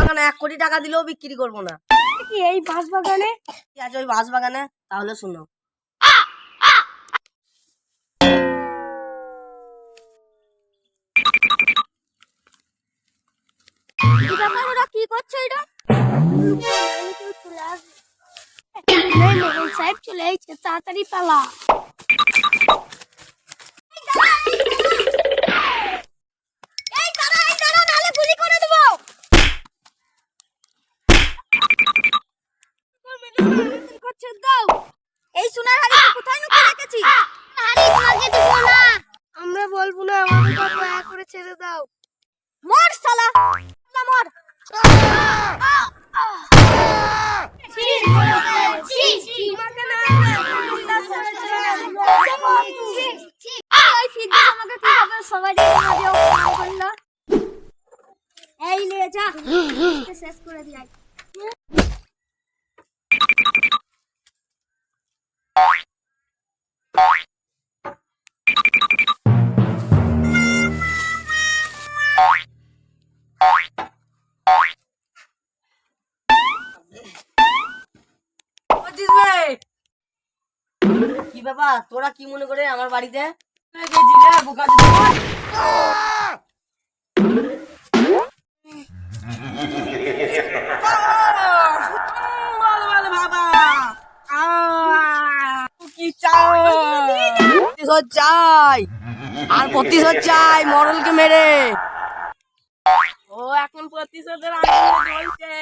বাগানে 1 কোটি টাকা দিলেও বিক্রি করবো না। কি এই বাঁশ বাগানে? কি আছে ওই বাঁশ বাগানে? তাহলে শুনো। কি ব্যাপার, ওরা কি করছে এটা? মোহন সাহেব চলে এসেছে, তাড়াতাড়ি পালা। এই সোনার হাড়ি কোথায় লুকিয়ে রেখেছি? আমরা বলবো না, আমাদের দয়া করে ছেড়ে দাও। মর শালা, মর। এই লে যা, শেষ করে দিই। কি ব্যাপার, তোরা কি মনে করে আমার বাড়িতে? চাই আর প্রতিশোধ চাই মরলকে মেরে। ও এখন প্রতিশোধের আগুনে জ্বলছে।